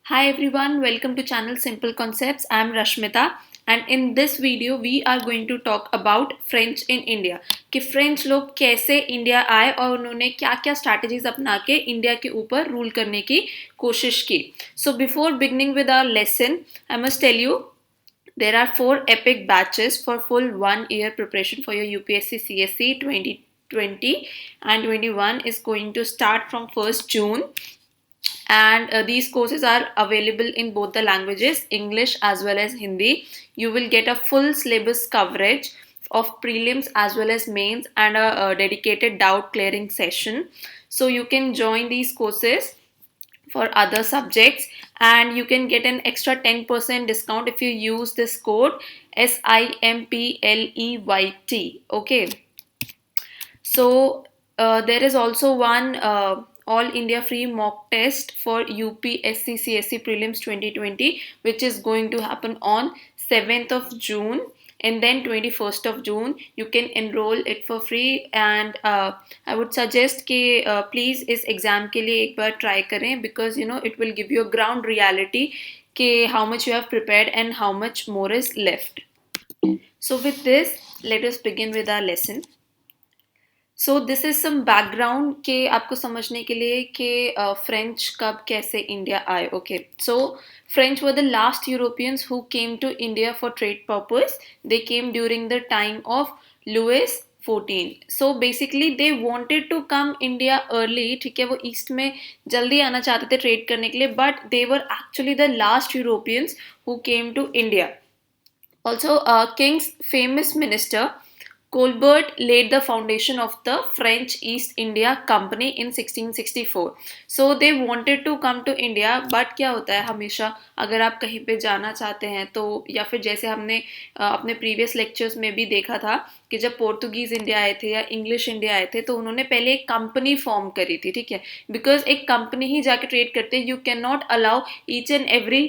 Hi everyone, welcome to channel Simple Concepts. I am Rashmita and in this video we are going to talk about French in India कि French लोग कैसे India आए और उन्होंने क्या क्या strategies अपना के इंडिया के ऊपर रूल करने की कोशिश की. So before beginning with our lesson I must tell you there are four epic batches for full 1 year preparation for your UPSC CSC 2020 and 21 is going to start from 1st June, and these courses are available in both the languages, English as well as Hindi. You will get a full syllabus coverage of prelims as well as mains and a dedicated doubt clearing session. So you can join these courses for other subjects and you can get an extra 10% discount if you use this code SIMPLEYT. Okay, so there is also one all India free mock test for UPSC CSC prelims 2020 which is going to happen on 7th of June, and then 21st of June you can enroll it for free. And I would suggest कि please इस exam के लिए एक बार try करें because you know it will give you a ground reality कि how much you have prepared and how much more is left. So with this, let us begin with our lesson. So this is some background के आपको समझने के लिए कि French कब कैसे India आए. Okay, so French were the last Europeans who came to India for trade purpose. They came during the time of Louis 14. So basically they wanted to come India early. ठीक है, वो east में जल्दी आना चाहते थे trade करने के लिए, but they were actually the last Europeans who came to India. Also king's famous minister Colbert laid the foundation of the French East India Company in 1664. So they wanted to come to India, but क्या होता है हमेशा अगर आप कहीं पे जाना चाहते हैं तो, या फिर जैसे हमने अपने प्रीवियस लेक्चर्स में भी देखा था कि जब पोर्तुगीज इंडिया आए थे या इंग्लिश इंडिया आए थे तो उन्होंने पहले एक कंपनी फॉर्म करी थी. ठीक है, बिकॉज एक कंपनी ही जाके ट्रेड करते. You can not allow each and every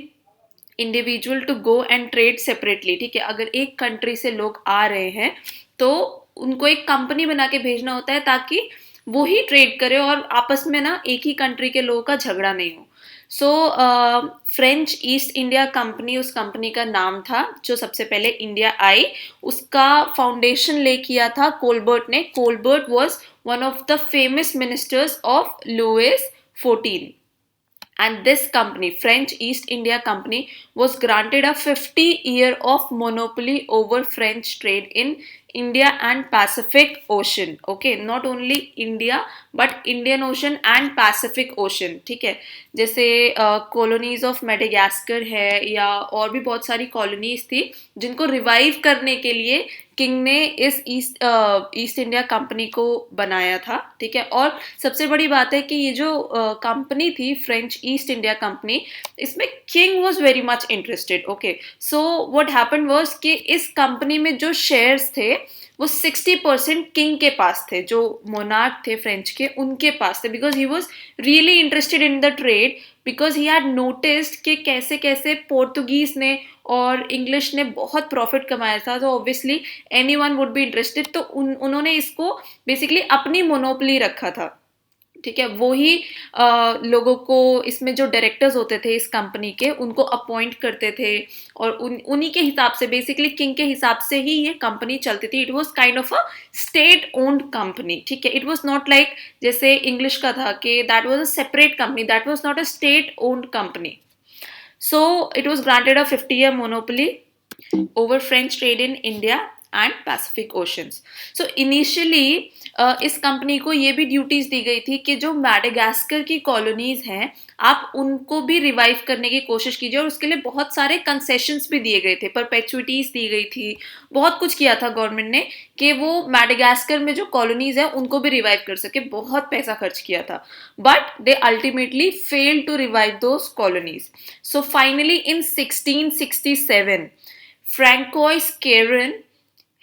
individual to go and trade separately. ठीक है, अगर एक कंट्री से लोग आ रहे हैं तो उनको एक कंपनी बना के भेजना होता है ताकि वो ही ट्रेड करे और आपस में ना एक ही कंट्री के लोगों का झगड़ा नहीं हो. सो फ्रेंच ईस्ट इंडिया कंपनी उस कंपनी का नाम था जो सबसे पहले इंडिया आई. उसका फाउंडेशन ले किया था कोलबर्ट ने. Colbert was one of the famous ministers of Louis 14. And this company, French East India Company, was granted a 50-year of monopoly over French trade in India and Pacific Ocean. Okay, not only India but Indian Ocean and Pacific Ocean. ठीक है, जैसे colonies of Madagascar है या और भी बहुत सारी colonies थी जिनको रिवाइव करने के लिए किंग ने इस ईस्ट इंडिया कंपनी को बनाया था. ठीक है, और सबसे बड़ी बात है कि ये जो कंपनी थी फ्रेंच ईस्ट इंडिया कंपनी, इसमें king was very much interested. Okay, so what happened was कि इस कंपनी में जो शेयर्स थे वो 60% किंग के पास थे, जो मोनार्क थे फ्रेंच के उनके पास थे, because he was really interested in the trade. Because he had noticed कि कैसे कैसे पोर्तुगीज ने और इंग्लिश ने बहुत प्रॉफिट कमाया था, तो obviously any one would be interested. तो उन्होंने इसको बेसिकली अपनी मोनोपली रखा था. ठीक है, वो ही लोगों को इसमें जो डायरेक्टर्स होते थे इस कंपनी के उनको अपॉइंट करते थे और उन्हीं के हिसाब से बेसिकली किंग के हिसाब से ही ये कंपनी चलती थी. It was kind of a state owned company. ठीक है, इट वाज नॉट लाइक जैसे इंग्लिश का था कि that was a separate company, that was not a state owned company. So it was granted a 50-year monopoly over French trade in India and Pacific Oceans. So initially इस company को ये भी duties दी गई थी कि जो Madagascar की colonies हैं आप उनको भी रिवाइव करने की कोशिश कीजिए, और उसके लिए बहुत सारे कंसेशंस भी दिए गए थे, परपेचुइटीज दी गई थी, बहुत कुछ किया था गवर्नमेंट ने कि वो मैडागास्कर में जो कॉलोनीज हैं उनको भी रिवाइव कर सके. बहुत पैसा खर्च किया था, but they ultimately fail to revive those colonies. So finally in 1667 Francois Caron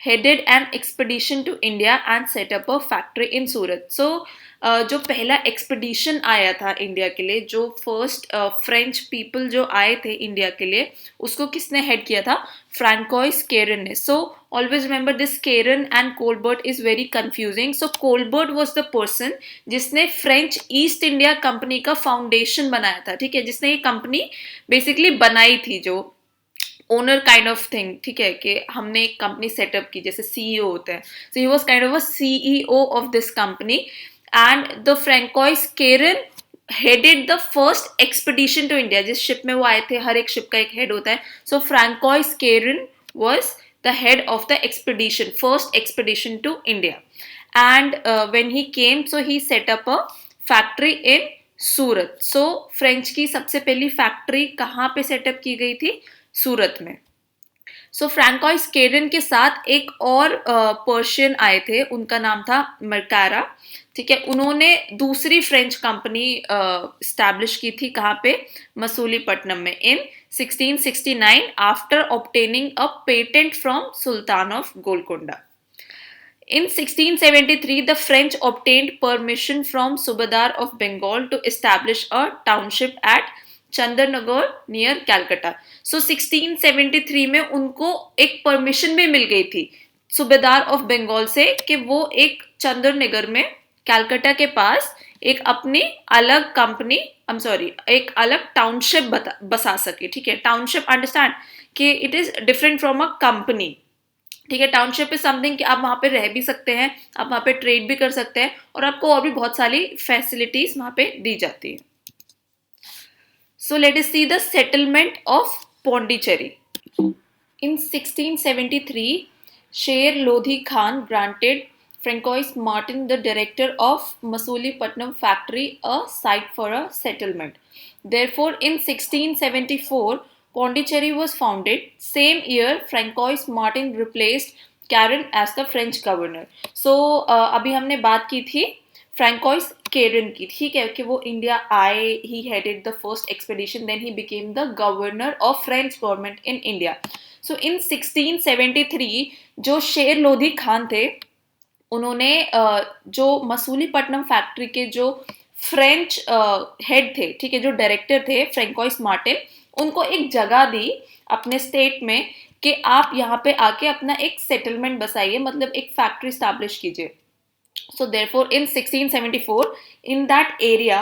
headed an expedition to India and set up a factory in Surat. So जो पहला एक्सपीडिशन आया था इंडिया के लिए, जो फर्स्ट फ्रेंच पीपल जो आए थे इंडिया के लिए, उसको किसने हेड किया था? फ्रैंकोइस केरन ने. So always remember this Caron and Colbert is very confusing. So Colbert was the person जिसने फ्रेंच ईस्ट इंडिया कंपनी का फाउंडेशन बनाया था, ठीक है, जिसने ये कंपनी बेसिकली बनाई थी, जो ओनर काइंड ऑफ थिंग, ठीक है, कि हमने एक कंपनी सेटअप की, जैसे सीईओ होता है. So he was kind of a CEO of this company, and the Francois Caron headed the first expedition to India. जिस शिप में वो आए थे, हर एक शिप का एक हेड होता है. So Francois Caron was the head of the expedition, first expedition to India. And when he came, so he set up a factory in Surat. So French की सबसे पहली फैक्ट्री कहाँ पे सेटअप की गई थी? सूरत में. सो फ्रैंकोइस केरन के साथ एक और पर्शियन आए थे, उनका नाम था मरकारा, ठीक है. उन्होंने दूसरी फ्रेंच कंपनी स्टैब्लिश की थी, कहाँ पे? मसूलीपट्टनम में, इन 1669 after obtaining a patent from Sultan of Golconda. In 1673, the French obtained permission from Subadar of Bengal to establish a township at Chandernagore near Calcutta. So 1673 में उनको एक परमिशन भी मिल गई थी सूबेदार ऑफ बंगाल से कि वो एक चंदरनगर में, कैलकाटा के पास, एक अपनी अलग कंपनी, आई एम सॉरी, एक अलग टाउनशिप बसा सके, ठीक है. टाउनशिप, अंडरस्टैंड कि it is different from a company, ठीक है. टाउनशिप इज समथिंग कि आप वहां पे रह भी सकते हैं, आप वहां पे ट्रेड भी कर सकते हैं, और आपको और भी बहुत सारी फैसिलिटीज वहां पे दी जाती है. So let us see the settlement of Pondicherry. In 1673, Sher Lodhi Khan granted Francois Martin, the director of Masulipattnam factory, a site for a settlement. Therefore, in 1674, Pondicherry was founded. Same year, Francois Martin replaced Karen as the French governor. So, अभी हमने बात की थी François केरन की, ठीक है, कि वो इंडिया आए, he headed the first expedition, then he became the governor of French government in India. So in 1673 जो शेर लोधी खान थे, उन्होंने जो मसूलीपट्टनम फैक्ट्री के जो फ्रेंच हेड थे, ठीक है, जो डायरेक्टर थे फ्रैंकोइस मार्टिन, उनको एक जगह दी अपने स्टेट में कि आप यहाँ पे आके अपना एक सेटलमेंट बसाइए, मतलब एक फैक्ट्री स्टैब्लिश कीजिए. So therefore in 1674 in that area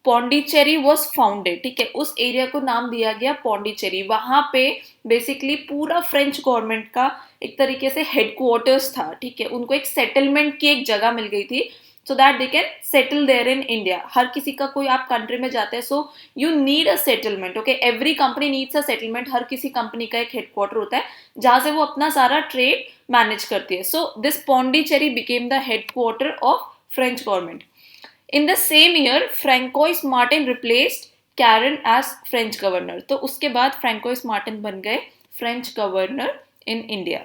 Pondicherry was founded, ठीक है. उस एरिया को नाम दिया गया पौंडीचेरी. वहां पे बेसिकली पूरा फ्रेंच गवर्नमेंट का एक तरीके से हेडक्वार्टर्स था, ठीक है. उनको एक सेटलमेंट की एक जगह मिल गई थी, so that they can settle there in India. हर किसी का, कोई आप कंट्री में जाते हैं, so you need a settlement, okay. Every company needs a settlement. हर किसी कंपनी का एक हेडक्वार्टर होता है जहां से वो अपना सारा ट्रेड मैनेज करती है. So this Pondicherry became the headquarter of French government. In the same year, Francois Martin replaced Karen as French governor. तो उसके बाद Francois Martin बन गए French governor in India.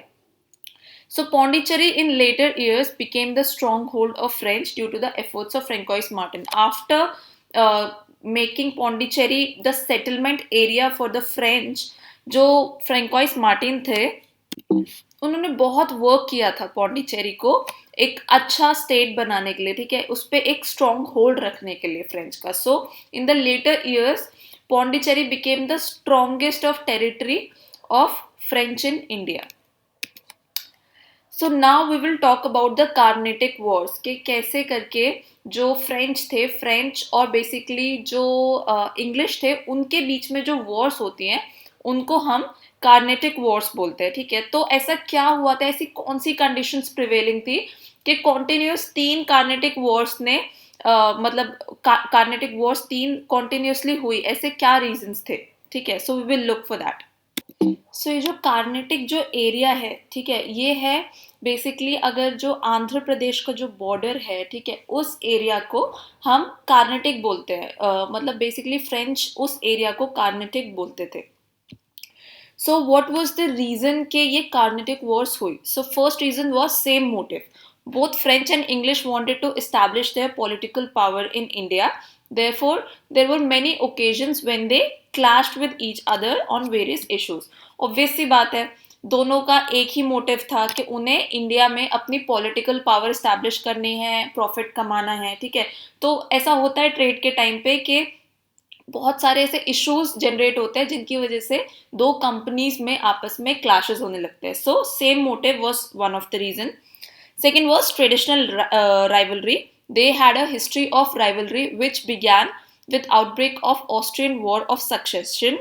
So Pondicherry in later years became the stronghold of French due to the efforts of Francois Martin. After making Pondicherry the settlement area for the French, जो Francois Martin थे, उन्होंने बहुत work किया था पौंडीचेरी को एक अच्छा state बनाने के लिए, ठीक है, उस पर एक स्ट्रॉन्ग होल्ड रखने के लिए फ्रेंच का. So in the later years Pondicherry became the strongest of territory of French in India. So now we will talk about the Carnatic wars, के कैसे करके जो फ्रेंच थे, फ्रेंच और बेसिकली जो इंग्लिश थे, उनके बीच में जो वॉर्स होती हैं उनको हम कार्नेटिक वॉर्स बोलते हैं, ठीक है. तो ऐसा क्या हुआ था, ऐसी कौन सी कंडीशंस प्रिवेलिंग थी कि कॉन्टिन्यूस 3 कार्नेटिक वॉर्स ने मतलब कार्नेटिक वॉर्स 3 कॉन्टिन्यूसली हुई, ऐसे क्या रीजंस थे, ठीक है. So we will look for that. So ये जो कार्नेटिक जो एरिया है, ठीक है, ये है बेसिकली अगर जो आंध्र प्रदेश का जो बॉर्डर है, ठीक है, उस एरिया को हम कार्नेटिक बोलते हैं. मतलब बेसिकली फ्रेंच उस एरिया को कार्नेटिक बोलते थे. So what was the reason कि ये Carnatic Wars हुई? So first reason was same motive. Both French and English wanted to establish their political power in India. Therefore, there were many occasions when they clashed with each other on various issues. Obvious सी बात है, दोनों का एक ही motive था कि उन्हें India में अपनी पॉलिटिकल पावर स्टैब्लिश करनी है, प्रॉफिट कमाना है, ठीक है। तो ऐसा होता है ट्रेड के टाइम पे कि बहुत सारे ऐसे इश्यूज जनरेट होते हैं जिनकी वजह से दो कंपनीज में आपस में क्लैशेस होने लगते हैं। So same motive was one of the reason. Second was traditional rivalry. They had a history of rivalry which began with outbreak of Austrian War of Succession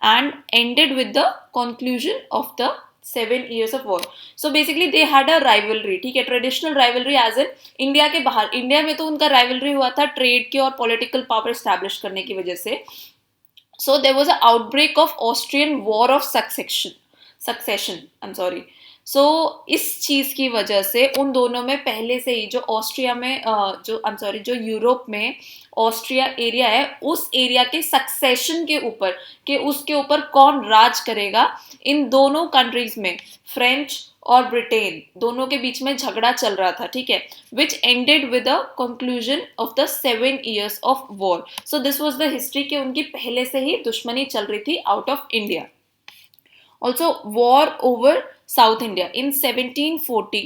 and ended with the conclusion of the 7 years of war. So basically they had a rivalry, ठीक है। Traditional rivalry as in India के बाहर, India में तो उनका rivalry हुआ था trade के और पॉलिटिकल पावर स्टैब्लिश करने की वजह से। So there was an outbreak of Austrian War of Succession, I'm sorry. सो इस चीज की वजह से उन दोनों में पहले से ही जो ऑस्ट्रिया में जो यूरोप में ऑस्ट्रिया एरिया है, उस एरिया के सक्सेशन के ऊपर, कि उसके ऊपर कौन राज करेगा, इन दोनों कंट्रीज में, फ्रेंच और ब्रिटेन दोनों के बीच में झगड़ा चल रहा था, ठीक है। विच ended with the conclusion of the 7 years of war. So this was the history कि उनकी पहले से ही दुश्मनी चल रही थी out of India. Also, war over South India. In 1740,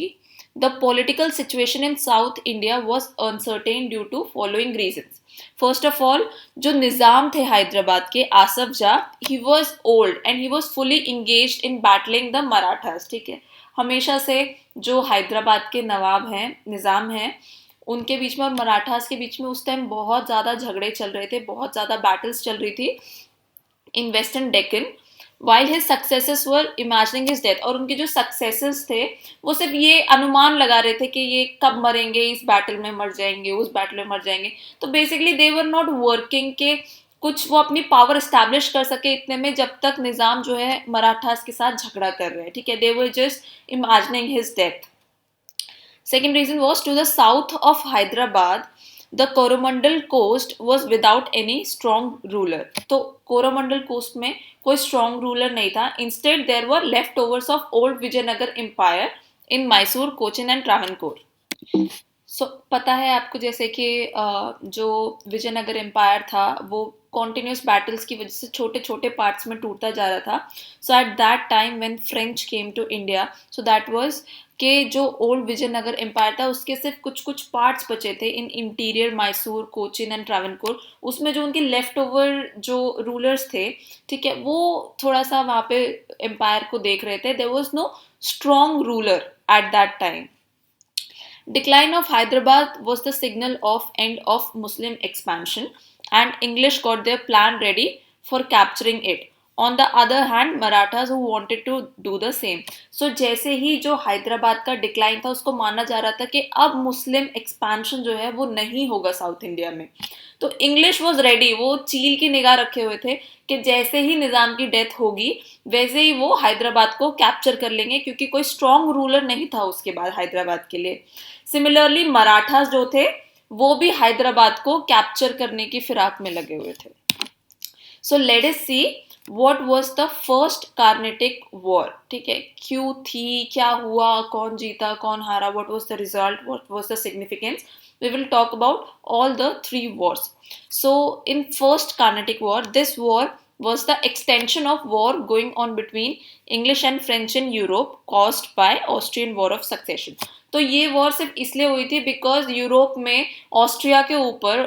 the political situation in South India was uncertain due to following reasons. First of all, जो निज़ाम थे हैदराबाद के, आसफ जा, he was old and he was fully engaged in battling the Marathas, ठीक है। हमेशा से जो हैदराबाद के नवाब हैं, निज़ाम हैं, उनके बीच में और मराठास के बीच में उस टाइम बहुत ज़्यादा झगड़े चल रहे थे, बहुत ज़्यादा बैटल्स चल रही थी in western Deccan. While his successors were imagining his death, और उनके जो सक्सेसर्स थे वो सिर्फ ये अनुमान लगा रहे थे कि ये कब मरेंगे, इस बैटल में मर जाएंगे, उस बैटल में मर जाएंगे। तो basically they were not working के कुछ वो अपनी पावर स्टैब्लिश कर सके इतने में, जब तक निज़ाम जो है मराठास के साथ झगड़ा कर रहे हैं, ठीक है। They were just imagining his death. Second reason was to the south of Hyderabad, the Coromandel coast was without any strong ruler. तो कोरोमंडल कोस्ट में कोई strong ruler नहीं था. Instead, there were leftovers of old Vijayanagar Empire in Mysore, Cochin and Travancore. पता है आपको जैसे कि जो विजयनगर एम्पायर था वो कॉन्टिन्यूस बैटल्स की वजह से छोटे छोटे पार्ट्स में टूटता जा रहा था. So at that time when French came to India, so that was कि जो ओल्ड विजयनगर एम्पायर था उसके सिर्फ कुछ कुछ पार्ट्स बचे थे in interior Mysore, Cochin and Travancore. उसमें जो उनके लेफ्ट ओवर जो रूलर्स थे, ठीक है, वो थोड़ा सा वहाँ पे एम्पायर को देख रहे थे. There was no strong ruler at that time. Decline of Hyderabad was the signal of end of Muslim expansion, and English got their plan ready for capturing it. On the other hand, Marathas who wanted to do the same. So जैसे ही जो हैदराबाद का decline था उसको माना जा रहा था कि अब मुस्लिम एक्सपेंशन जो है वो नहीं होगा साउथ इंडिया में, तो इंग्लिश वॉज रेडी. वो चील की निगाह रखे हुए थे कि जैसे ही निज़ाम की डेथ होगी वैसे ही वो हैदराबाद को कैप्चर कर लेंगे, क्योंकि कोई स्ट्रॉन्ग रूलर नहीं था उसके बाद हैदराबाद के लिए. सिमिलरली मराठास जो थे वो भी हैदराबाद को कैप्चर करने की फिराक में लगे हुए थे. So let us see what was the first Carnatic war. ठीक है, क्यों थी, क्या हुआ, कौन जीता, कौन हारा, what was the result, what was the significance. We will talk about all the three wars. So in first Carnatic War, this war was the extension of war going on between English and French in Europe caused by Austrian War of Succession. तो ये war सिर्फ इसलिए हुई थी because Europe में Austria के ऊपर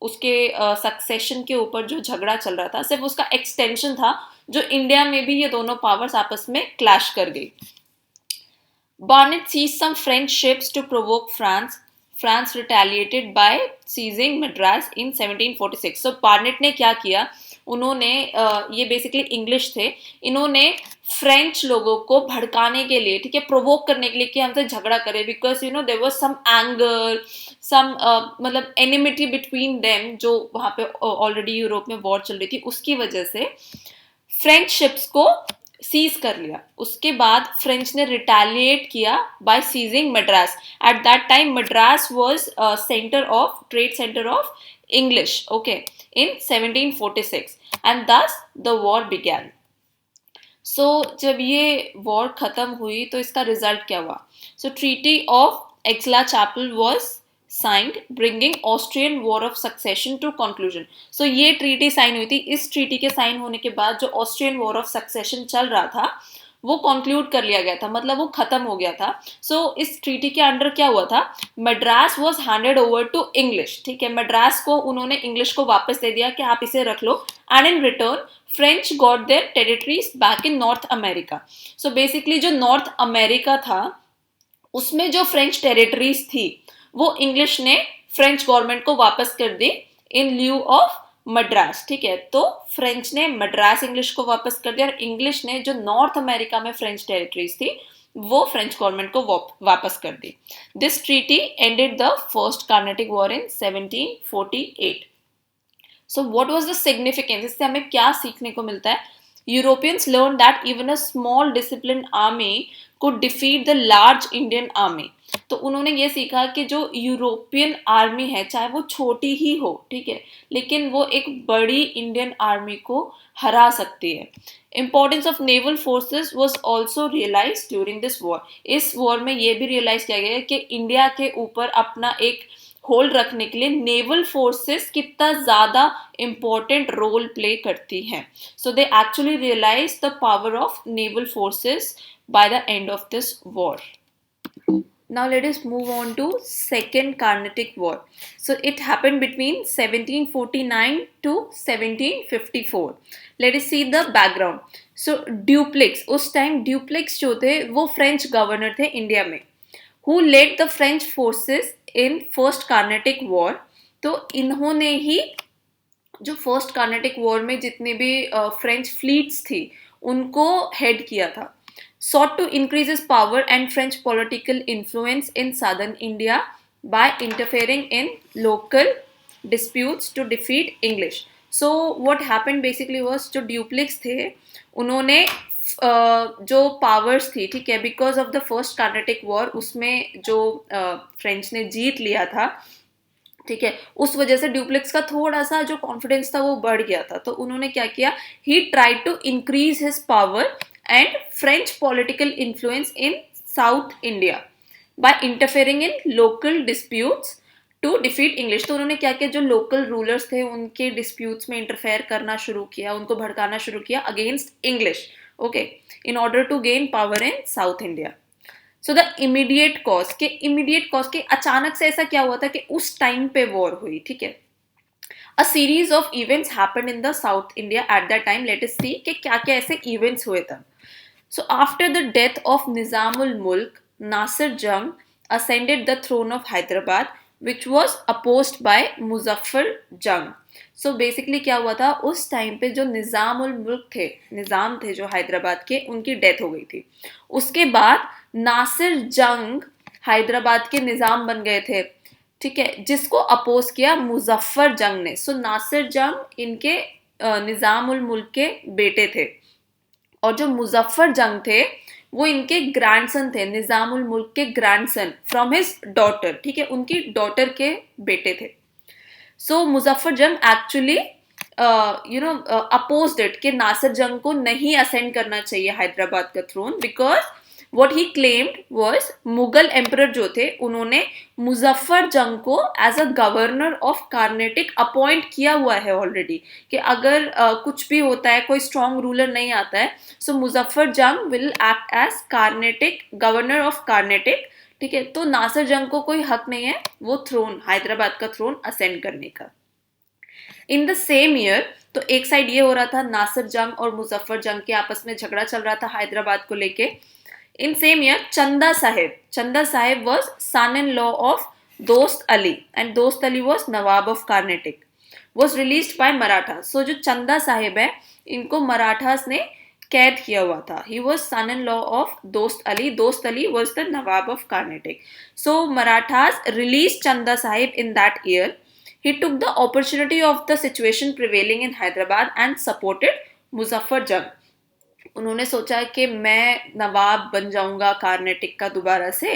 उसके सक्सेशन के ऊपर जो झगड़ा चल रहा था सिर्फ उसका एक्सटेंशन था, जो इंडिया में भी ये दोनों पावर्स आपस में क्लैश कर गई. Barnett seized some French ships to provoke France. France retaliated by seizing Madras in 1746. So Barnett ने क्या किया, उन्होंने ये बेसिकली इंग्लिश थे, इन्होंने फ्रेंच लोगों को भड़काने के लिए, ठीक है, प्रोवोक करने के लिए कि हमसे झगड़ा करें, because you know there was some anger, some मतलब एनिमिटी बिटवीन देम, जो वहाँ पे ऑलरेडी यूरोप में वॉर चल रही थी, उसकी वजह से फ्रेंच शिप्स को सीज कर लिया. उसके बाद फ्रेंच ने रिटेलिएट किया by seizing Madras. At that time Madras was centre of trade centre of English, okay, in 1746 and thus the war began. So जब ये वॉर खत्म हुई तो इसका रिजल्ट क्या हुआ. So treaty of Aix la Chapelle was signed, bringing Austrian War of Succession to conclusion. So ये treaty sign हुई थी. इस ट्रीटी के साइन होने के बाद जो ऑस्ट्रियन वॉर ऑफ सक्सेशन चल रहा था वो कॉन्क्लूड कर लिया गया था, मतलब वो खत्म हो गया था. सो इस ट्रीटी के अंडर क्या हुआ था, Madras was handed over to English. ठीक है, मद्रास को उन्होंने इंग्लिश को वापस दे दिया कि आप इसे रख लो. And in return French got their territories back in North America. So basically जो नॉर्थ अमेरिका था उसमें जो फ्रेंच टेरिटरीज थी वो इंग्लिश ने फ्रेंच गवर्नमेंट को वापस कर दी इन ल्यू ऑफ मद्रास. ठीक है, तो फ्रेंच ने मद्रास इंग्लिश को वापस कर दिया और इंग्लिश ने जो नॉर्थ अमेरिका में फ्रेंच टेरिटरीज थी वो फ्रेंच गवर्नमेंट को वापस कर दी. This treaty ended the first Carnatic war in 1748. So what was the significance, इससे हमें क्या सीखने को मिलता है? Europeans learn that even a small discipline army could defeat the large Indian army. तो उन्होंने ये सीखा कि जो यूरोपियन आर्मी है चाहे वो छोटी ही हो, ठीक है, लेकिन वो एक बड़ी इंडियन आर्मी को हरा सकती है. Importance of naval forces was also realized during this war. इस वॉर में ये भी रियलाइज किया गया कि इंडिया के ऊपर अपना एक होल्ड रखने के लिए नेवल फोर्सेस कितना ज्यादा इंपॉर्टेंट रोल प्ले करती हैं. So they actually realise the power of naval forces by the end of this war. Now let us move on to Second Carnatic War. So it happened between 1749 to 1754. Let us see the background. So Dupleix, उस time Dupleix जो थे वो French governor थे India में, who led the French forces in First Carnatic War. तो इन्होंने ही जो first Carnatic war में जितने भी फ्रेंच फ्लीट्स थी उनको हेड किया था. Sought to increase his power and French political influence in southern India by interfering in local disputes to defeat English. So what happened basically was जो Dupleix थे उन्होंने जो पावर्स थी, ठीक है, because of the first Carnatic war उसमें जो French ने जीत लिया था, ठीक है, उस वजह से ड्यूप्लेक्स का थोड़ा सा जो कॉन्फिडेंस था वो बढ़ गया था. तो उन्होंने क्या किया, he tried to increase his power and French political influence in South India by interfering in local disputes to defeat English. तो उन्होंने क्या किया, जो लोकल रूलर्स थे उनके डिस्प्यूट्स में इंटरफेयर करना शुरू किया, उनको भड़काना शुरू किया against English, okay, in order to gain power in South India. So the immediate cause के अचानक से ऐसा क्या हुआ था कि उस टाइम पे वॉर हुई, ठीक है. A series of events happened in the South India at that time. Let us see कि क्या क्या ऐसे events हुए तब. So after the death of Nizamul Mulk, Nasir Jung ascended the throne of Hyderabad, which was opposed by Muzaffar Jung. So basically क्या हुआ था, उस टाइम पे जो निज़ामुल मुल्क थे, निज़ाम थे जो हैदराबाद के, उनकी डेथ हो गई थी. उसके बाद नासिर जंग हैदराबाद के निज़ाम बन गए थे, ठीक है, जिसको अपोज किया मुजफ्फर जंग ने. सो नासिर जंग इनके निज़ामुल मुल्क के बेटे थे और जो मुजफ्फर जंग थे वो इनके ग्रैंडसन थे, निज़ामुल मुल्क के ग्रैंडसन फ्रॉम हिज डॉटर, ठीक है, उनकी डॉटर के बेटे थे. सो मुजफ्फर जंग एक्चुअली अपोज्ड इट कि नासिर जंग को नहीं असेंड करना चाहिए हैदराबाद का throne, because what he claimed was Mughal emperor जो थे उन्होंने मुजफ्फर जंग को as a governor of Carnatic appoint किया हुआ है ऑलरेडी, कि अगर कुछ भी होता है, कोई स्ट्रॉन्ग रूलर नहीं आता है, so Muzaffar Jung will act as Carnatic governor of Carnatic, ठीक है. तो नासिर जंग को कोई हक नहीं है वो थ्रोन, हैदराबाद का थ्रोन असेंड करने का. इन द सेम ईयर, तो एक साइड ये हो रहा था नासिर जंग और मुजफ्फर जंग के आपस में झगड़ा चल रहा था हैदराबाद को लेके. In same year, Chanda Sahib was son-in-law of Dost Ali, and Dost Ali was Nawab of Carnatic. Was released by Marathas. So जो चंदा साहिब है इनको मराठास ने कैद किया हुआ था. He was son-in-law of Dost Ali. Dost Ali was the Nawab of Carnatic. So Marathas released Chanda Sahib in that year. He took the opportunity of the situation prevailing in Hyderabad and supported Muzaffar Jung. उन्होंने सोचा कि मैं नवाब बन जाऊंगा कार्नेटिक का दोबारा से,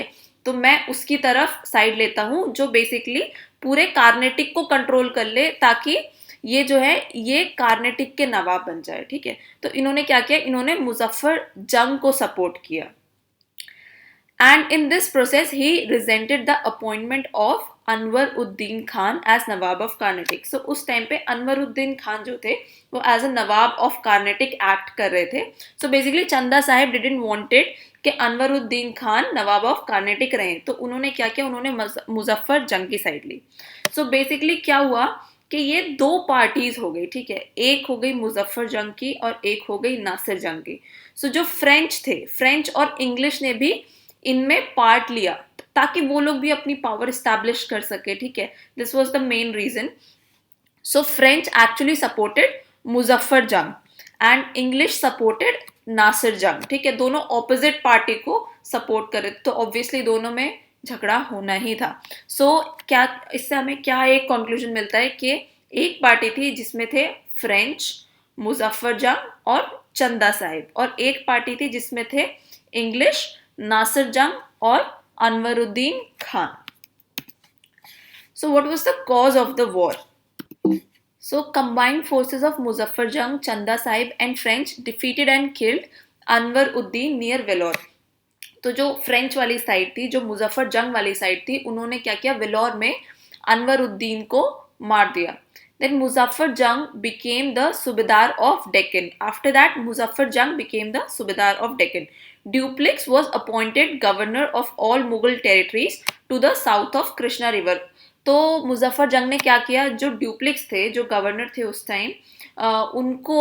तो मैं उसकी तरफ साइड लेता हूं जो बेसिकली पूरे कार्नेटिक को कंट्रोल कर ले, ताकि ये जो है ये कार्नेटिक के नवाब बन जाए, ठीक है. तो इन्होंने क्या किया, इन्होंने मुजफ्फर जंग को सपोर्ट किया. And in this process he resented the appointment of Anwaruddin Khan as nawab of Carnatic. So उस टाइम पे अनवर उद्दीन खान जो थे वो as a nawab of Carnatic act कर रहे थे. सो बेसिकली चंदा साहिब डिडंट वांटेड कि अनवरुद्दीन खान नवाब ऑफ कार्नेटिक रहे. तो उन्होंने क्या किया, उन्होंने मुजफ्फर जंग की साइड ली. सो बेसिकली क्या हुआ कि ये दो पार्टीज हो गई, ठीक है. एक हो गई मुजफ्फर जंग की और एक हो गई नासिर जंग की. सो जो फ्रेंच थे, फ्रेंच और इंग्लिश ने भी इनमें पार्ट लिया ताकि वो लोग भी अपनी पावर स्टैब्लिश कर सके, ठीक है. This was the main reason. So French actually supported Muzaffar Jung and English supported Nasir जंग, ठीक है. दोनों ऑपोजिट पार्टी को सपोर्ट करे तो ऑब्वियसली दोनों में झगड़ा होना ही था. सो क्या इससे हमें क्या एक कंक्लूजन मिलता है कि एक पार्टी थी जिसमें थे फ्रेंच, मुजफ्फर जंग और चंदा साहिब, और एक पार्टी थी जिसमें थे इंग्लिश, नासिर जंग और अनवरुद्दीन खान. सो what was the cause of the war? So combined forces of Muzaffar Jung, Chanda Sahib and French defeated and killed Anwar Uddin near Vellore. तो जो फ्रेंच वाली साइड थी, जो मुजफ्फर जंग वाली साइड थी, उन्होंने क्या किया, वेलोर में अनवर उद्दीन को मार दिया. Then Muzaffar Jung became the Subedar of Deccan. After that, Muzaffar Jung became the Subedar of Deccan. Dupleix was appointed governor of all Mughal territories to the south of Krishna River. तो मुजफ्फर जंग ने क्या किया, जो ड्यूप्लिक्स थे, जो governor थे उस टाइम, उनको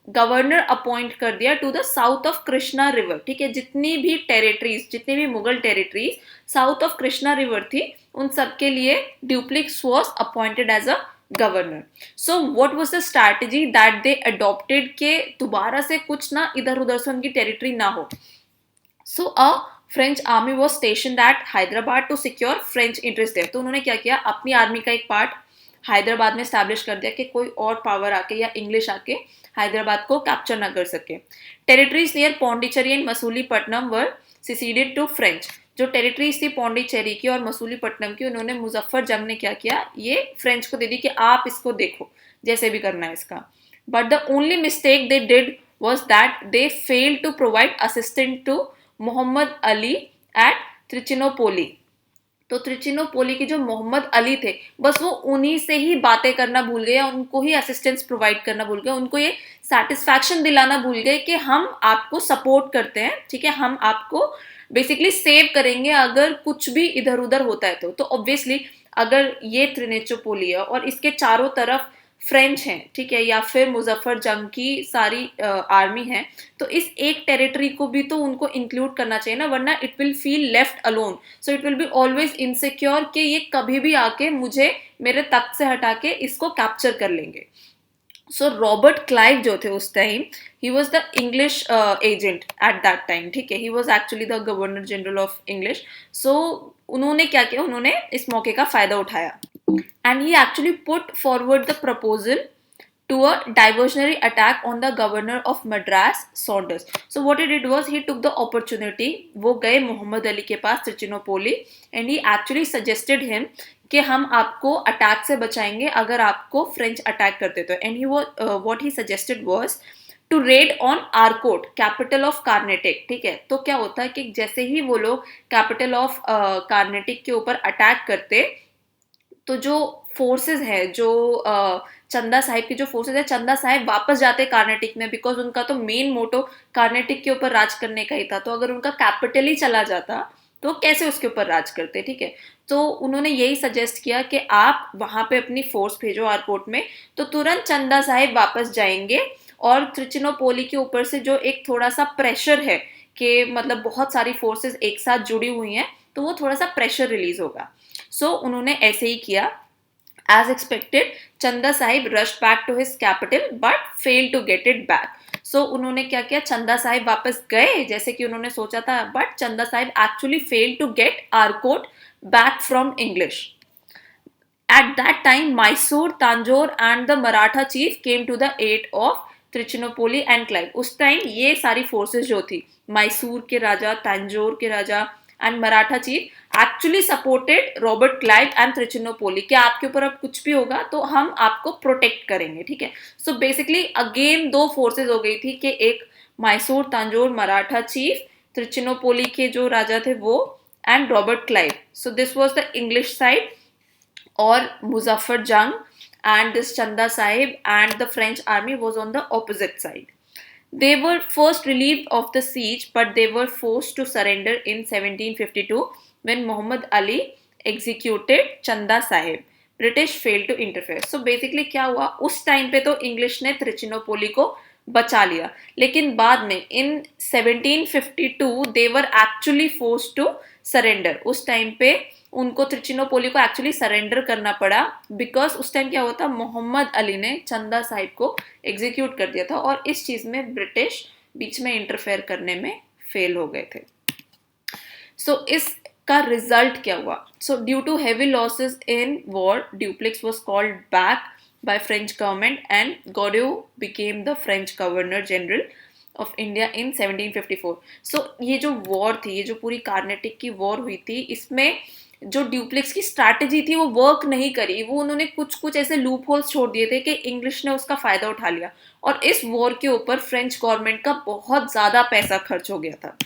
गवर्नर अपॉइंट कर दिया to the south of Krishna river, ठीक है. जितनी भी टेरिटरीज, जितनी भी Mughal territories south of Krishna river थी, उन सब के लिए Dupleix was appointed as a governor. So what was the strategy that they adopted के दोबारा से कुछ ना इधर उधर से उनकी टेरिटरी ना हो. So a French army was station at Hyderabad to secure French interest there. तो उन्होंने क्या किया, अपनी आर्मी का एक पार्ट हैदराबाद में स्टैब्लिश कर दिया कि कोई और पावर आके या इंग्लिश आके हैदराबाद को कैप्चर ना कर सके. Territories near Pondicherry and Masulipatnam were ceded to French. जो टेरिटरीज थी पौंडीचेरी की और मसूलीपट्टनम की, उन्होंने मुजफ्फर जंग ने क्या किया, ये फ्रेंच को दे दी कि आप इसको देखो, जैसे भी करना है इसका. But the only mistake they did was that they failed to provide assistance to Mohammed Ali at Trichinopoly. तो त्रिचिनोपोली के जो मोहम्मद अली थे, बस वो उन्हीं से ही बातें करना भूल गए, उनको ही असिस्टेंस प्रोवाइड करना भूल गए, उनको ये सेटिस्फैक्शन दिलाना भूल गए कि हम आपको सपोर्ट करते हैं, ठीक है, हम आपको बेसिकली सेव करेंगे अगर कुछ भी इधर उधर होता है. तो ऑब्वियसली अगर ये त्रिनेचोपोली है और इसके चारों तरफ फ्रेंच हैं, ठीक है, या फिर मुजफ्फर जंग की सारी आर्मी है, तो इस एक टेरिटरी को भी तो उनको इंक्लूड करना चाहिए ना, वरना it will feel left alone. So it will be always insecure कि ये कभी भी आके मुझे मेरे तख्त से हटा के इसको कैप्चर कर लेंगे. सो रॉबर्ट क्लाइव जो थे उस time, he was the English agent at that time, ठीक है, he was actually the governor general of English. So उन्होंने क्या किया, उन्होंने इस मौके का फायदा उठाया and he actually put forward the proposal to a diversionary attack on the governor of Madras, Saunders. So what he did was he took the opportunity. वो गए मोहम्मद अली के पास Trichinopoly and he actually suggested him कि हम आपको attack से बचाएंगे अगर आपको फ्रेंच अटैक करते तो. and he was what he suggested was to raid on Arcot, capital of Carnatic, ठीक है. तो क्या होता है कि जैसे ही वो लोग कैपिटल ऑफ कार्नेटिक के ऊपर अटैक करते, तो जो फोर्सेस है, जो चंदा साहिब की जो फोर्सेस है, चंदा साहिब वापस जाते कार्नेटिक में, बिकॉज उनका तो मेन मोटो कार्नेटिक के ऊपर राज करने का ही था. तो अगर उनका कैपिटल ही चला जाता तो कैसे उसके ऊपर राज करते, ठीक है. तो उन्होंने यही सजेस्ट किया कि आप वहां पे अपनी फोर्स भेजो आर्कोट में, तो तुरंत चंदा साहिब वापस जाएंगे और त्रिचिनोपोली के ऊपर से जो एक थोड़ा सा प्रेशर है कि मतलब बहुत सारी फोर्सेस एक साथ जुड़ी हुई हैं, तो वो थोड़ा सा प्रेशर रिलीज होगा. सो उन्होंने ऐसे ही किया. As expected, चंदा Sahib rushed back to his capital but failed to get it back. So उन्होंने क्या किया, चंदा साहिब वापस गए जैसे कि उन्होंने सोचा था, but चंदा Sahib actually failed to get Arcot back from English. At that time, Mysore, Tanjore and the Maratha chief came to the aid of Trichinopoly and Clive. उस टाइम ये सारी फोर्सेस जो थी, मैसूर के राजा, तंजौर के राजा and Maratha chief actually supported Robert Clive and Trichinopoly कि आपके ऊपर अब कुछ भी होगा तो हम आपको प्रोटेक्ट करेंगे, ठीक है. सो बेसिकली अगेन दो फोर्सेस हो गई थी कि एक मैसूर, तंजौर, मराठा चीफ, त्रिचिनोपोली के जो राजा थे वो, and Robert Clive. So this was the English side or Muzaffar Jung, and this Chanda Sahib and the French army was on the opposite side. They were first relieved of the siege, but they were forced to surrender in 1752 when Muhammad Ali executed Chanda Sahib. British failed to interfere. So basically क्या हुआ, उस time पे तो English ने त्रिचिनोपोली को बचा लिया, लेकिन बाद में in 1752 they were actually force to surrender. उस टाइम पे उनको त्रिचिनोपोली को एक्चुअली सरेंडर करना पड़ा, बिकॉज उस टाइम क्या हुआ था, मोहम्मद अली ने चंदा साहिब को एग्जीक्यूट कर दिया था, और इस चीज में ब्रिटिश बीच में इंटरफेयर करने में फेल हो गए थे. सो इसका रिजल्ट क्या हुआ? So due to heavy losses in war, Dupleix was called back by French government and Godieu became the French Governor General of India in 1754. So ये जो वॉर थी, ये जो पूरी कार्नेटिक की वॉर हुई थी, इसमें जो ड्यूप्लेक्स की स्ट्रैटेजी थी वो वर्क नहीं करी. वो उन्होंने कुछ कुछ ऐसे लूप होल्स छोड़ दिए थे कि इंग्लिश ने उसका फायदा उठा लिया, और इस वॉर के ऊपर फ्रेंच गवर्नमेंट का बहुत ज्यादा पैसा खर्च हो गया था.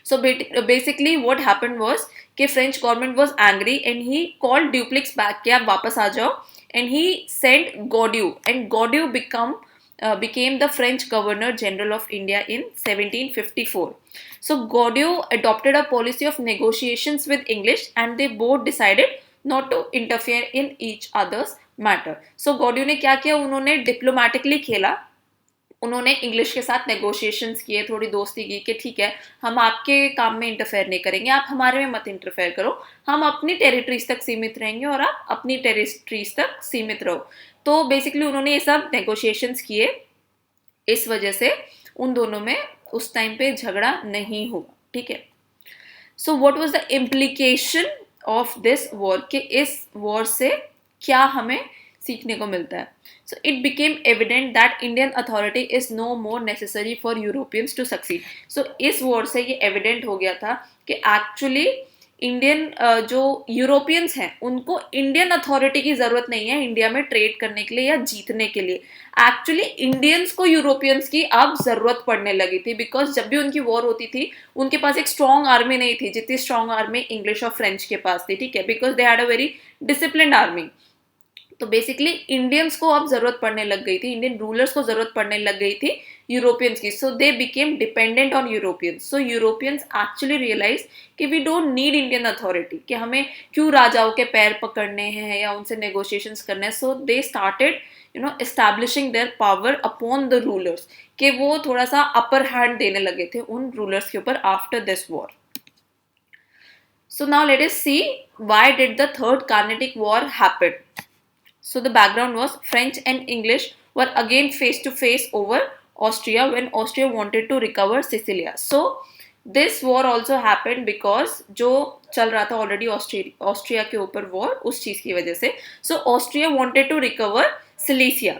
So basically what happened was कि French government was angry and he called Dupleix back कि आप वापस आ जाओ, and he sent Godieu, and Godieu became the French Governor General of India in 1754. So Godieu adopted a policy of negotiations with English, and they both decided not to interfere in each other's matter. So Godieu ने क्या किया, उन्होंने diplomatically खेला, उन्होंने English के साथ negotiations किए, थोड़ी दोस्ती की कि ठीक है हम आपके काम में इंटरफेयर नहीं करेंगे, आप हमारे में मत इंटरफेयर करो, हम अपनी टेरिटरीज तक सीमित रहेंगे और आप अपनी टेरिटरीज तक सीमित रहो. तो बेसिकली उन्होंने ये सब नेगोशिएशंस किए, इस वजह से उन दोनों में उस टाइम पे झगड़ा नहीं हुआ. ठीक है. सो what was the implication of this war, कि इस वॉर से क्या हमें सीखने को मिलता है. So it became evident that Indian authority is no more necessary for Europeans to succeed. So इस वॉर से ये एविडेंट हो गया था कि एक्चुअली इंडियन जो यूरोपियंस हैं उनको इंडियन अथॉरिटी की जरूरत नहीं है इंडिया में ट्रेड करने के लिए या जीतने के लिए. एक्चुअली इंडियंस को यूरोपियंस की अब जरूरत पड़ने लगी थी, बिकॉज जब भी उनकी वॉर होती थी उनके पास एक स्ट्रॉन्ग आर्मी नहीं थी जितनी स्ट्रॉन्ग आर्मी इंग्लिश और फ्रेंच के पास थी. ठीक है, because they had a very disciplined army. तो बेसिकली इंडियंस को अब जरूरत पड़ने लग गई थी, इंडियन रूलर्स को जरूरत पड़ने लग गई थी यूरोपियंस की. So they became dependent on Europeans. So Europeans actually realise कि we don't need Indian authority, कि हमें क्यों राजाओं के पैर पकड़ने हैं या उनसे नेगोशिएशंस करने हैं. So they started establishing their power upon the rulers, कि वो थोड़ा सा अपर हैंड देने लगे थे उन रूलर्स के ऊपर after this war. So now let us see why did the Third Carnatic War happen. So the background was French and English were again face to face over Austria when Austria wanted to recover Sicilia. So this war also happened because जो चल रहा था already Austria के ऊपर war, उस चीज की वजह से. So Austria wanted to recover Silesia.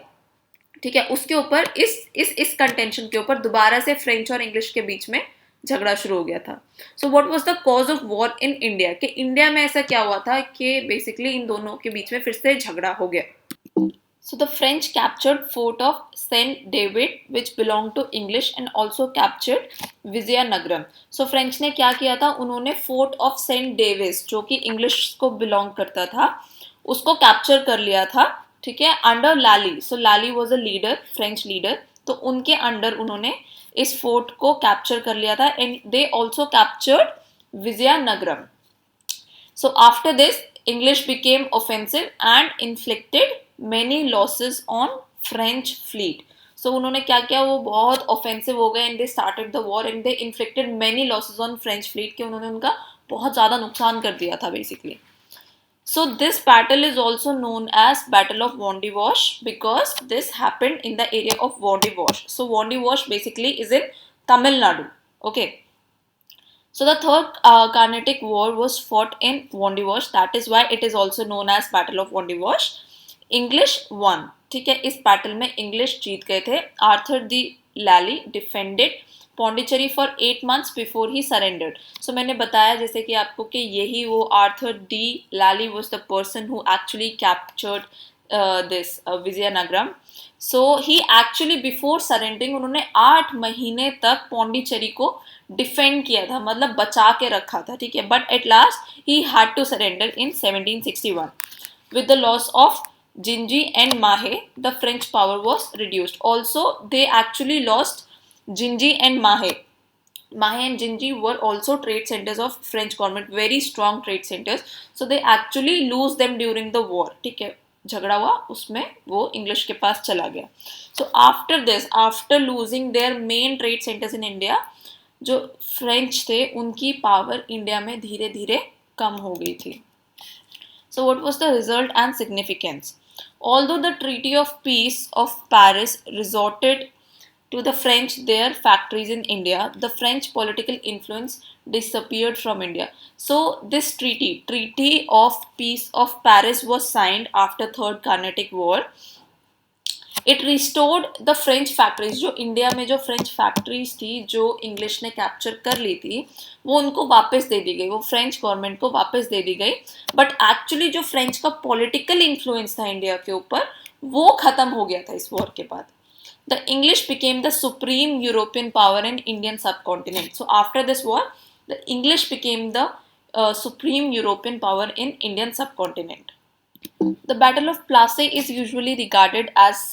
ठीक है, उसके ऊपर इस कंटेंशन के ऊपर दोबारा से फ्रेंच और इंग्लिश के बीच में झगड़ा शुरू हो गया था. सो what was the cause of war in India, कि इंडिया में ऐसा क्या हुआ था कि बेसिकली इन दोनों के बीच में फिर से झगड़ा हो गया. So the French captured fort of Saint David which belong to English and also captured Vizianagaram. सो फ्रेंच ने क्या किया था, उन्होंने फोर्ट ऑफ सेंट डेविस जो कि इंग्लिश को बिलोंग करता था उसको कैप्चर कर लिया था. ठीक है, under Lali. So Lali was a leader, French leader, तो उनके अंडर उन्होंने इस फोर्ट को कैप्चर कर लिया था. And they also captured Vizianagaram. So after this English became offensive and inflicted many losses on French fleet. So उन्होंने क्या किया, वो बहुत ऑफेंसिव हो गए and they started the war and they inflicted many losses on French fleet, कि उन्होंने उनका बहुत ज़्यादा नुकसान कर दिया था basically. So this battle is also known as Battle of Wandiwash because this happened in the area of Wandiwash. So Wandiwash basically is in Tamil Nadu. Okay. So the Third Carnatic War was fought in Wandiwash. That is why it is also known as Battle of Wandiwash. English won. ठीक है, इस battle में English जीत गए थे. Arthur de Lally defended Pondicherry for 8 months before he surrendered. So मैंने बताया जैसे कि आपको कि यही वो Arthur de Lally was the person who actually captured this Vizianagaram. So he actually before surrendering उन्होंने 8 महीने तक पौंडीचेरी को डिफेंड किया था, मतलब बचा के रखा था. ठीक है, but at last he had to surrender in 1761. with the loss of Jinji and Mahe, the French power was reduced. Also, they actually lost Jinji and Mahe. Mahe and Jinji were also trade centers of French government, very strong trade centers. So they actually lose them during the war. ठीक है, झगड़ा हुआ उसमें वो English के पास चला गया. So after this, after losing their main trade centers in India, जो फ्रेंच थे उनकी पावर इंडिया में धीरे धीरे कम हो गई थी. So what was the result and significance? Although the Treaty of Peace of Paris resorted to the French their factories in India, the French political influence disappeared from India. So this Treaty of Peace of Paris was signed after Third Carnatic War. It restored the French factories, जो India में जो French factories थी जो English ने capture कर ली थी वो उनको वापस दे दी गई, वो फ्रेंच गवर्नमेंट को वापस दे दी गई. बट एक्चुअली जो फ्रेंच का पॉलिटिकल इन्फ्लुएंस था इंडिया के ऊपर वो खत्म हो गया था इस वॉर के बाद. The English became the supreme European power in Indian subcontinent. So after this war the English became the supreme European power in Indian subcontinent. The Battle of Plassey is usually regarded as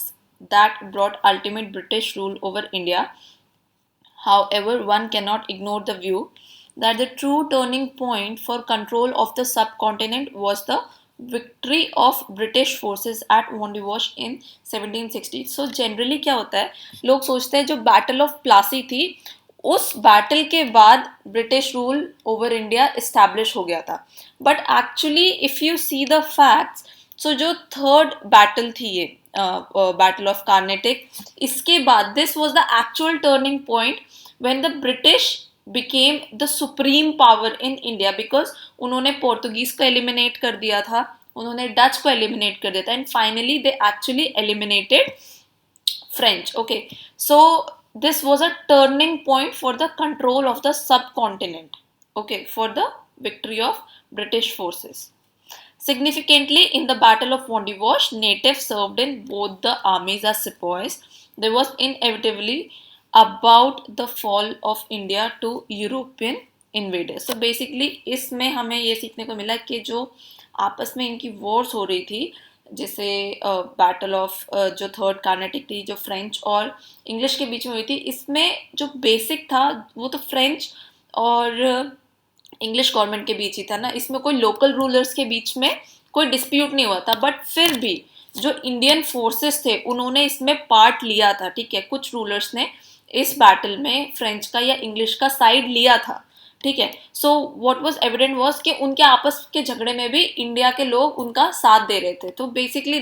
that brought ultimate British rule over India. However, one cannot ignore the view that the true turning point for control of the subcontinent was the victory of British forces at Wandiwash in 1760. So generally क्या होता है, लोग सोचते हैं जो battle of Plassey थी उस battle के बाद British rule over India establish हो गया था. But actually if you see the facts, so जो थर्ड बैटल थी ये बैटल ऑफ कार्नेटिक, इसके बाद this was the actual turning point when the British became the supreme power in India, because उन्होंने पोर्तुगीज को एलिमिनेट कर दिया था, उन्होंने डच को एलिमिनेट कर दिया था, and finally they actually eliminated French. Okay, so this was a turning point for the control of the subcontinent, okay, for the victory of British forces. Significantly, in the Battle of Wandiwash, natives served in both the armies as sepoys. There was inevitably about the fall of India to European invaders. So basically इसमें हमें ये सीखने को मिला कि जो आपस में इनकी वॉर्स हो रही थी, जैसे बैटल ऑफ जो थर्ड कार्नेटिक थी जो फ्रेंच और इंग्लिश के बीच में हुई थी, इसमें जो बेसिक था वो तो फ्रेंच और इंग्लिश गवर्नमेंट के बीच ही था ना, इसमें कोई लोकल रूलर्स के बीच में कोई डिस्प्यूट नहीं हुआ था. बट फिर भी जो इंडियन फोर्सेस थे उन्होंने इसमें पार्ट लिया था. ठीक है, कुछ रूलर्स ने इस बैटल में फ्रेंच का या इंग्लिश का साइड लिया था. ठीक है, सो व्हाट वाज एविडेंट वाज कि उनके आपस के झगड़े में भी इंडिया के लोग उनका साथ दे रहे थे. तो बेसिकली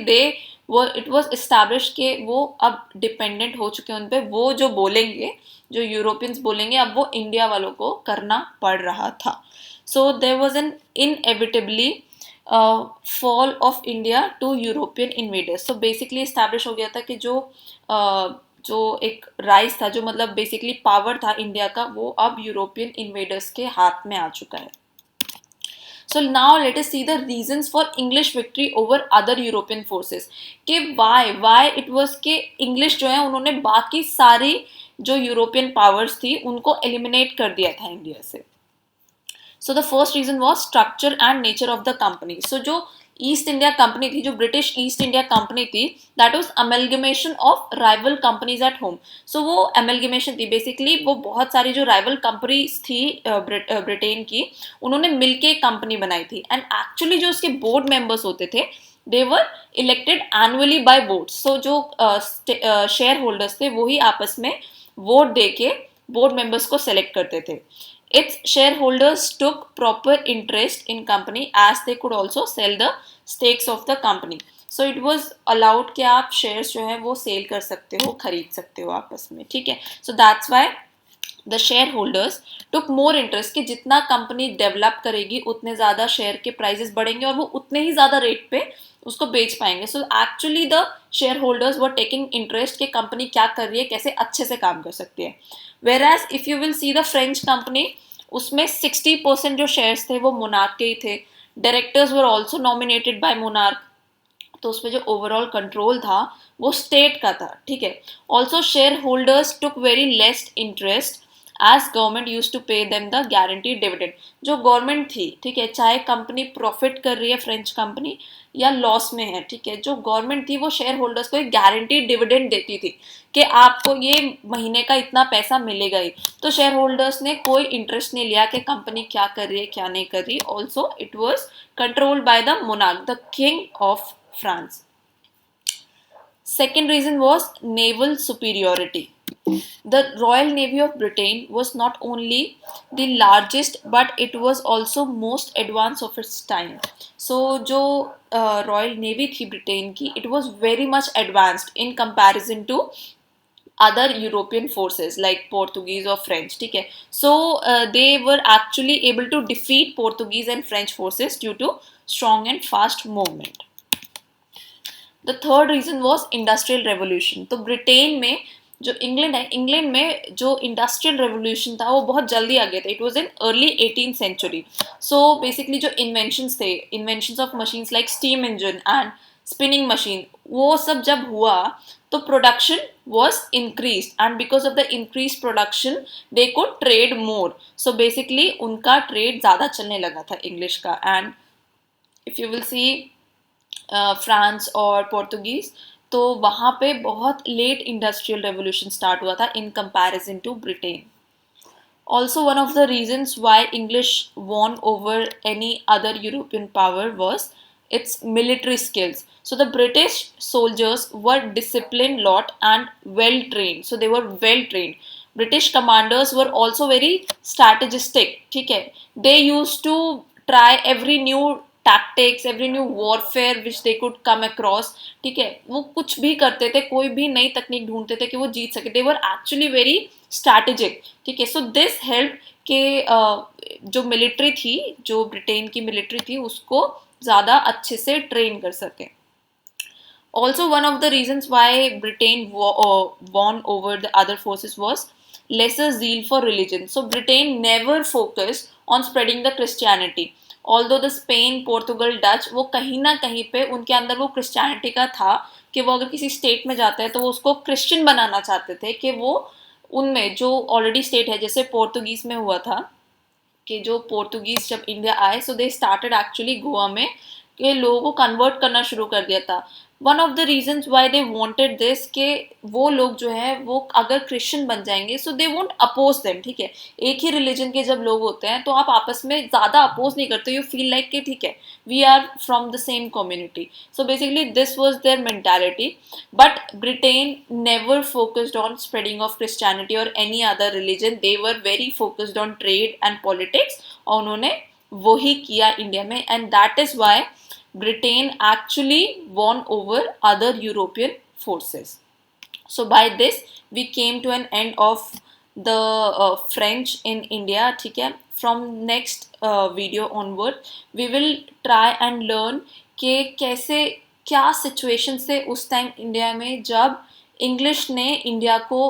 इट वाज एस्टैब्लिश कि वो अब डिपेंडेंट हो चुके हैं उन पे, वो जो बोलेंगे, जो यूरोपियंस बोलेंगे, अब वो इंडिया वालों को करना पड़ रहा था. So there was an inevitably fall of India to European invaders. So basically establish हो गया था कि जो एक राइज था, जो मतलब बेसिकली पावर था इंडिया का, वो अब यूरोपियन इन्वेडर्स के हाथ में आ चुका है. So now let us see the reasons for English victory over other European forces. कि व्हाई इट वाज कि इंग्लिश जो है उन्होंने बाकी सारी जो यूरोपियन पावर्स थी उनको एलिमिनेट कर दिया था इंडिया से. So the first reason was structure and nature of the company. So जो ईस्ट इंडिया कंपनी थी, जो ब्रिटिश ईस्ट इंडिया कंपनी थी, that was amalgamation of rival companies at home. So वो अमेलगमेशन थी, बेसिकली वो बहुत सारी जो राइवल कंपनीज थी ब्रिटेन की, उन्होंने मिलके एक कंपनी बनाई थी. एंड एक्चुअली जो उसके बोर्ड मेंबर्स होते थे they were elected annually by votes. So जो शेयर होल्डर्स थे वही आपस में वोट दे के बोर्ड मेंबर्स को सेलेक्ट करते थे. Its shareholders took proper interest in company as they could also sell the stakes of the company. So it was allowed कि आप shares जो है वो sale कर सकते हो, खरीद सकते हो आपस में. ठीक है, so that's why the shareholders took more interest कि जितना कंपनी डेवलप करेगी उतने ज़्यादा शेयर के प्राइजेस बढ़ेंगे और वो उतने ही ज़्यादा रेट पे उसको बेच पाएंगे. So actually the share holders were taking interest कि कंपनी क्या कर रही है, कैसे अच्छे से काम कर सकती है. Whereas if you will see the French company, उसमें 60% जो शेयर्स थे वो मोनार्क के ही थे. Directors were also nominated by monarch, तो उसमें जो ओवरऑल कंट्रोल था वो स्टेट का था. ठीक है, also shareholders took very less interest as government used to pay them the guaranteed dividend. जो गवर्नमेंट थी, ठीक है, चाहे कंपनी प्रॉफिट कर रही है, फ्रेंच कंपनी, या लॉस में है, ठीक है, जो गवर्नमेंट थी वो शेयर होल्डर्स को एक गारंटीड डिविडेंड देती थी कि आपको ये महीने का इतना पैसा मिलेगा ही. तो शेयर होल्डर्स ने कोई इंटरेस्ट नहीं लिया कि कंपनी क्या कर रही है क्या नहीं कर रही. Also it was controlled by the monarch, the king of France. Second reason was naval superiority. The Royal Navy of Britain was not only the largest but it was also most advanced of its time. So जो Royal Navy थी Britain की, it was very much advanced in comparison to other European forces like Portuguese or French, ठीक है. So they were actually able to defeat Portuguese and French forces due to strong and fast movement. The third reason was industrial revolution. तो Britain में जो England है, England में जो industrial revolution था वो बहुत जल्दी आ गया था. It was in early 18th century. So basically जो इन्वेंशंस थे, inventions of machines like steam engine and spinning machine, वो सब जब हुआ तो production was increase and because of the increase production they could trade more. So basically उनका trade ज़्यादा चलने लगा था इंग्लिश का. And if you will see France और पोर्तुगीज, तो वहाँ पे बहुत लेट इंडस्ट्रियल रेवोल्यूशन स्टार्ट हुआ था in comparison to Britain. Also, one of the reasons why English won over any other European power was its military skills. So the British soldiers were disciplined lot and well trained. So they were well trained. British commanders were also very strategistic. ठीक है, they used to try every new tactics, every new warfare which they could come across. ठीक है, वो कुछ भी करते थे, कोई भी नई तकनीक ढूंढते थे कि वो जीत सके. they were actually very strategic. ठीक है, so this helped कि जो मिलिट्री थी, जो ब्रिटेन की मिलिट्री थी, उसको ज़्यादा अच्छे से ट्रेन कर सके. Also, one of the reasons why Britain won over the other forces was lesser zeal for religion. So Britain never focused on spreading the Christianity. Although the Spain, Portugal, Dutch, वो कहीं ना कहीं पे उनके अंदर वो क्रिश्चियनिटी का था कि वो अगर किसी स्टेट में जाते हैं तो वो उसको क्रिश्चियन बनाना चाहते थे, कि वो उनमें जो ऑलरेडी स्टेट है, जैसे पोर्तुगीज में हुआ था कि जो पोर्तुगीज जब इंडिया आए, सो दे स्टार्टेड एक्चुअली गोवा में कि लोगों को कन्वर्ट करना शुरू कर दिया था. One of the reasons why they wanted this कि वो लोग जो है वो अगर क्रिश्चियन बन जाएंगे सो दे वोंट अपोज देम. ठीक है, एक ही रिलीजन के जब लोग होते हैं तो आप आपस में ज़्यादा अपोज नहीं करते, यू फील लाइक कि ठीक है we are from the same community. So basically this was their mentality. But Britain never focused on spreading of Christianity और any other religion. They were very focused on trade and politics, और उन्होंने वही किया India में. And that is why Britain actually won over other European forces. So by this we came to an end of the French in India. ठीक है, from next video onward we will try and learn कि कैसे क्या situation से उस time India में जब English ने इंडिया को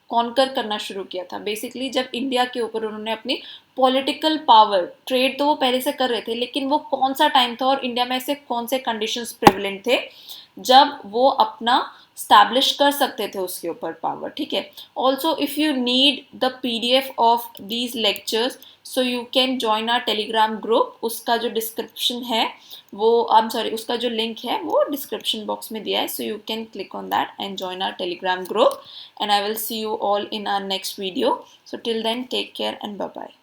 कॉन्कर करना शुरू किया था. बेसिकली जब इंडिया के ऊपर उन्होंने अपनी पॉलिटिकल पावर, ट्रेड तो वो पहले से कर रहे थे, लेकिन वो कौन सा टाइम था और इंडिया में ऐसे कौन से कंडीशंस प्रेवलेंट थे जब वो अपना स्टैब्लिश कर सकते थे उसके ऊपर पावर. ठीक है, also if you need the PDF of these lectures so you can join our Telegram group. उसका जो डिस्क्रिप्शन है वो उसका जो लिंक है वो डिस्क्रिप्शन बॉक्स में दिया है. So you can click on that and join our Telegram group, and I will see you all in our next video. So till then, take care and bye bye.